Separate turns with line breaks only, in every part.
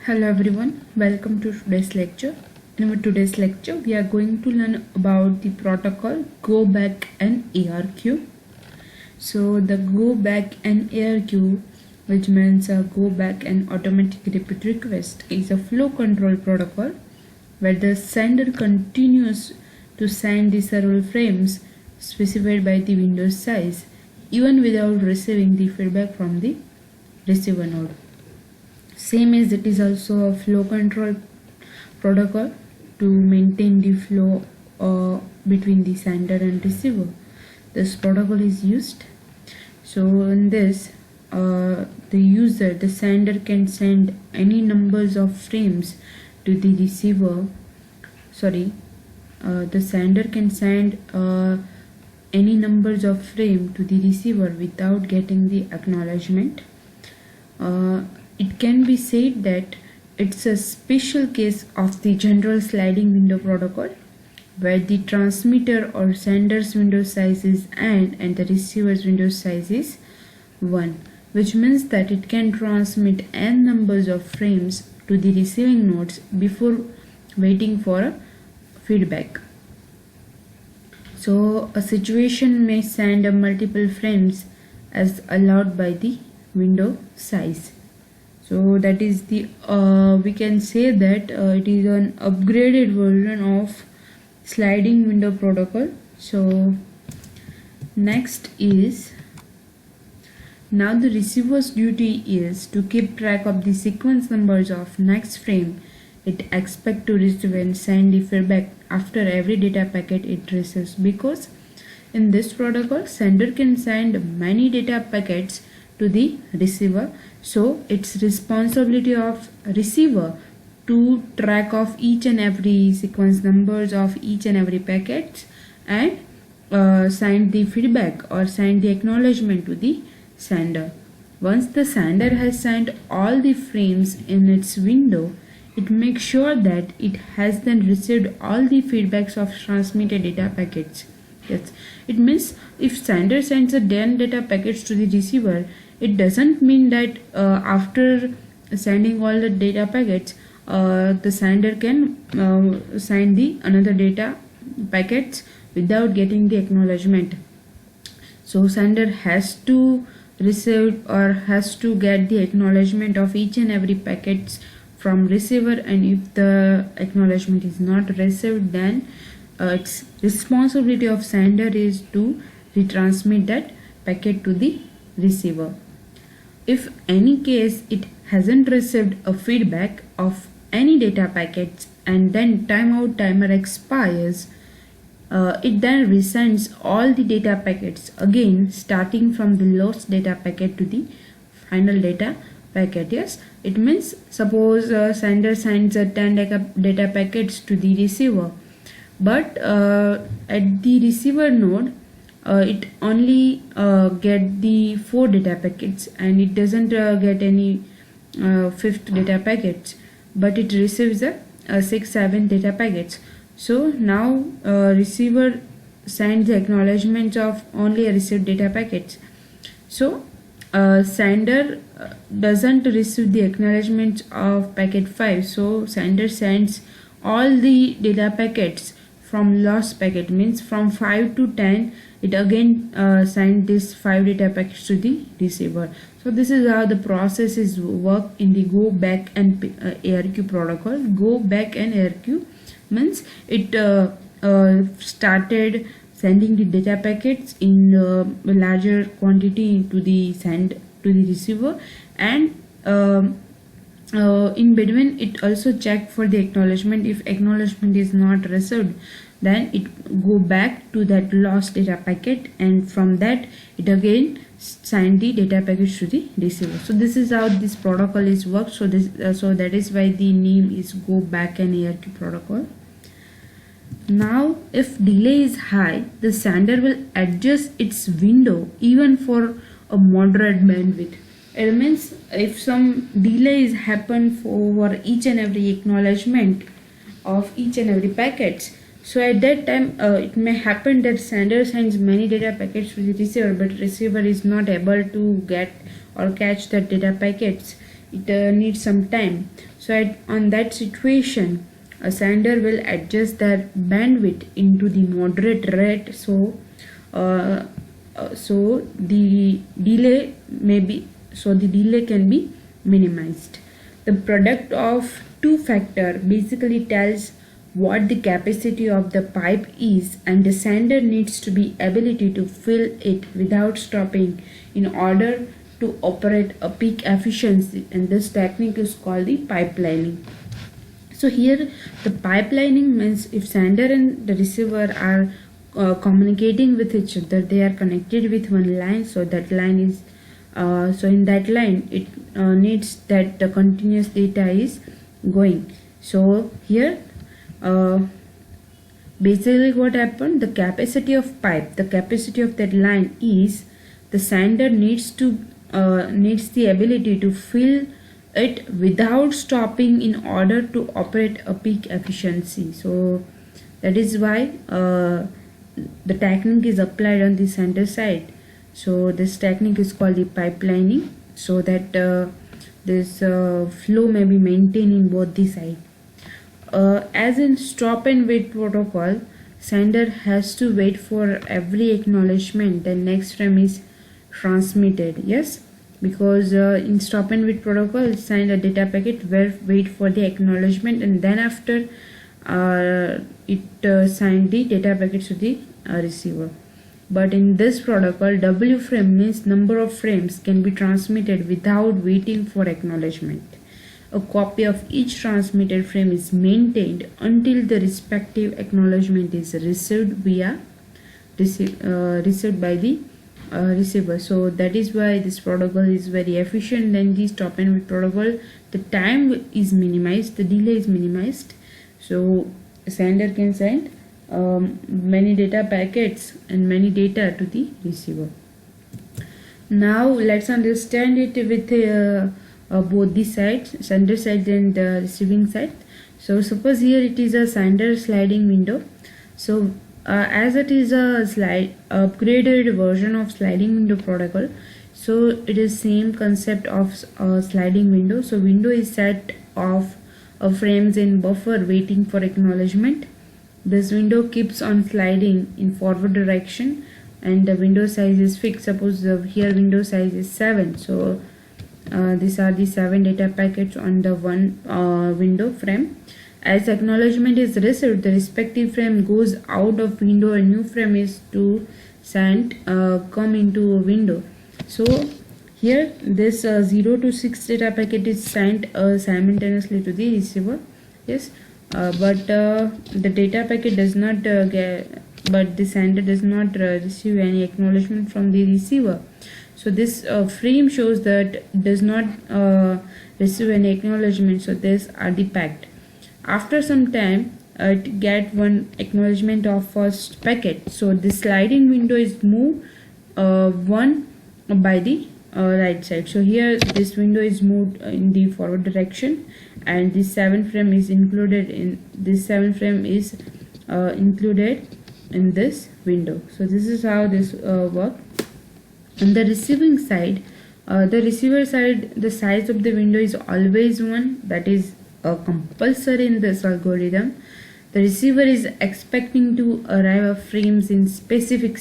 Hello everyone, welcome to today's lecture. In today's lecture, we are going to learn about the protocol Go Back and ARQ. So the Go Back and ARQ, which means Go Back and Automatic Repeat Request, is a flow control protocol where the sender continues to send the several frames specified by the window size even without receiving the feedback from the receiver node. Same as it is also a flow control protocol to maintain the flow between the sender and receiver. This protocol is used. So in this, the sender can send any numbers of frames to the receiver. The sender can send any numbers of frame to the receiver without getting the acknowledgement. It can be said that it's a special case of the general sliding window protocol where the transmitter or sender's window size is n and the receiver's window size is 1, which means that it can transmit n numbers of frames to the receiving nodes before waiting for a feedback. So a situation may send multiple frames as allowed by the window size. So that is the we can say that it is an upgraded version of sliding window protocol. So next is, now the receiver's duty is to keep track of the sequence numbers of next frame it expects to receive and send the feedback after every data packet it receives, because in this protocol sender can send many data packets to the receiver. So it's responsibility of receiver to track of each and every sequence numbers of each and every packet and send the feedback or send the acknowledgement to the sender. Once the sender has sent all the frames in its window, it makes sure that it has then received all the feedbacks of transmitted data packets. Yes, it means if sender sends a 10 data packets to the receiver, it doesn't mean that after sending all the data packets, the sender can send the another data packets without getting the acknowledgement. So sender has to receive or has to get the acknowledgement of each and every packets from receiver, and if the acknowledgement is not received, then its responsibility of sender is to retransmit that packet to the receiver. If any case it hasn't received a feedback of any data packets and then timeout timer expires, it then resends all the data packets again, starting from the lost data packet to the final data packet. Yes, it means suppose sender sends 10 data packets to the receiver, but at the receiver node it only get the 4 data packets and it doesn't get any 5th data packets, but it receives 6-7 data packets. So now receiver sends the acknowledgement of only received data packets. So sender doesn't receive the acknowledgement of packet 5, so sender sends all the data packets from lost packet, means from 5 to 10 it again send this 5 data packets to the receiver. So this is how the process is work in the Go Back and ARQ protocol. Go Back and ARQ means it started sending the data packets in larger quantity to the receiver, and in between it also check for the acknowledgement. If acknowledgement is not received, then it go back to that lost data packet, and from that it again send the data package to the receiver. So this is how this protocol is worked. So that is why the name is Go Back and ARQ protocol. Now if delay is high, the sender will adjust its window even for a moderate bandwidth. It means if some delays happen for each and every acknowledgement of each and every packets, so at that time it may happen that sender sends many data packets to the receiver, but receiver is not able to get or catch the data packets it needs some time. So on that situation, a sender will adjust their bandwidth into the moderate rate, so the delay can be minimized. The product of two factor basically tells what the capacity of the pipe is, and the sender needs to be ability to fill it without stopping in order to operate a peak efficiency, and this technique is called the pipelining. So here the pipelining means if sender and the receiver are communicating with each other, they are connected with one line, so that line is so in that line it needs that the continuous data is going. So here basically what happened, the capacity of pipe, the capacity of that line is the sender needs the ability to fill it without stopping in order to operate a peak efficiency. So that is why the technique is applied on the sender side. So this technique is called the pipelining, so that this flow may be maintained in both the sides. As in stop and wait protocol, sender has to wait for every acknowledgement, the next frame is transmitted. Yes, because in stop and wait protocol, send a data packet, wait for the acknowledgement, and then after it send the data packet to the receiver. But in this protocol, W frame means number of frames can be transmitted without waiting for acknowledgement. A copy of each transmitted frame is maintained until the respective acknowledgement is received by the receiver. So that is why this protocol is very efficient than the stop and wait protocol. The time is minimized, the delay is minimized, so sender can send many data packets and many data to the receiver. Now let's understand it with both the sides, sender side and receiving side. So suppose here it is a sender sliding window. So as it is a upgraded version of sliding window protocol, so it is same concept of sliding window. So window is set of frames in buffer waiting for acknowledgement. This window keeps on sliding in forward direction, and the window size is fixed. Suppose here window size is 7, so these are the 7 data packets on the one window frame. As acknowledgement is received, the respective frame goes out of window, and new frame is to come into a window. So here this 0 to 6 data packet is sent simultaneously to the receiver. Yes, but the data packet does not but the sender does not receive any acknowledgement from the receiver. So this frame shows that it does not receive any acknowledgement, so these are the packed. After some time it get one acknowledgement of first packet, so the sliding window is moved one by the right side. So here this window is moved in the forward direction, and this 7 frame is included in included in this window. So this is how this works. On the receiving side, the receiver side, the size of the window is always 1, that is compulsory in this algorithm. The receiver is expecting to arrive of frames in specific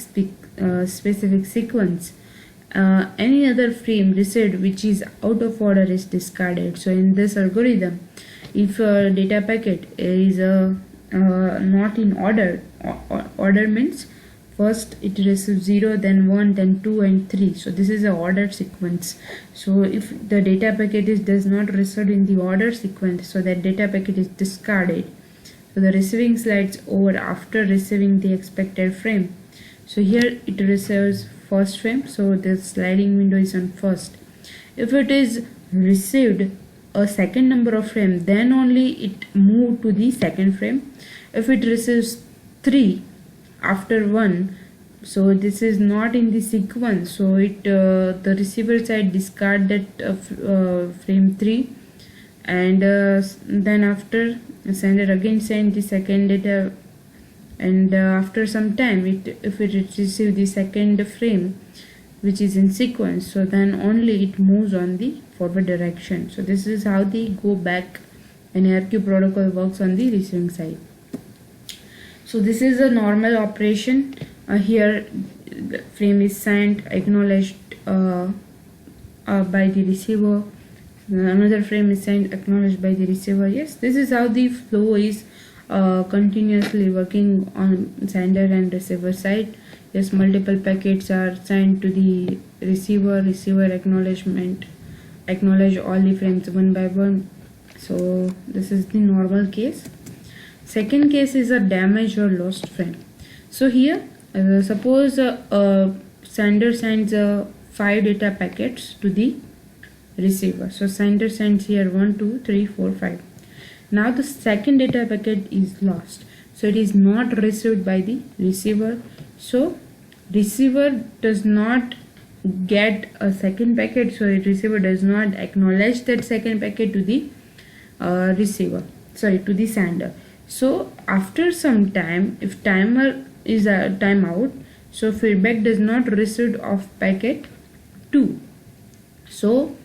sequence. Any other frame received which is out of order is discarded. So in this algorithm, if a data packet is not in order, order means first it receives 0, then 1, then 2 and 3. So this is a ordered sequence. So if the data packet does not receive in the order sequence, so that data packet is discarded. So the receiving slides over after receiving the expected frame. So here it receives first frame, so the sliding window is on first. If it is received a second number of frame, then only it move to the second frame. If it receives 3 after 1, so this is not in the sequence, so it the receiver side discard that frame 3, and then after sender again send the second data, and after some time if it receive the second frame, which is in sequence, so then only it moves on the forward direction. So this is how the go back and ARQ protocol works on the receiving side. So this is a normal operation. Here the frame is sent, acknowledged by the receiver, another frame is sent, acknowledged by the receiver. Yes, this is how the flow is continuously working on sender and receiver side. Yes, multiple packets are sent to the receiver, receiver acknowledge all the frames one by one. So this is the normal case. Second case is a damaged or lost frame. So here suppose sender sends 5 data packets to the receiver. So sender sends here 1 2 3 4 5. Now the second data packet is lost, so it is not received by the receiver. So receiver does not get a second packet, so the receiver does not acknowledge that second packet to the to the sender. So after some time, if timer is a timeout, so feedback does not receive of packet 2. So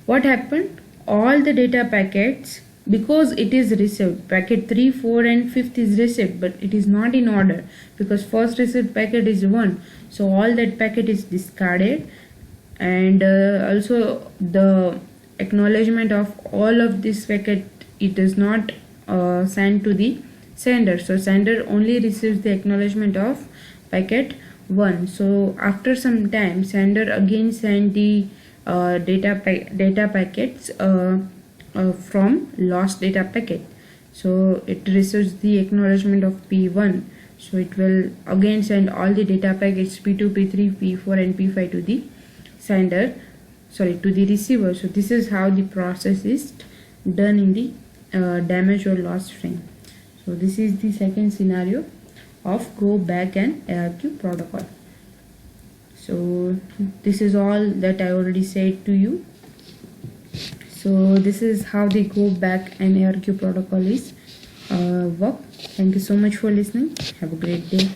what happened? All the data packets, because it is received, packet 3, 4 and 5th is received, but it is not in order because first received packet is 1. So all that packet is discarded, and also the acknowledgement of all of this packet, it does not send to the sender. So sender only receives the acknowledgement of packet 1. So after some time, sender again send the data packets from lost data packet. So it receives the acknowledgement of P1. So it will again send all the data packets P2, P3, P4 and P5 to the sender, to the receiver. So this is how the process is done in the damaged or lost frame. So this is the second scenario of go back and ARQ protocol. So this is all that I already said to you. So this is how the go back and ARQ protocol is work. Thank you so much for listening. Have a great day.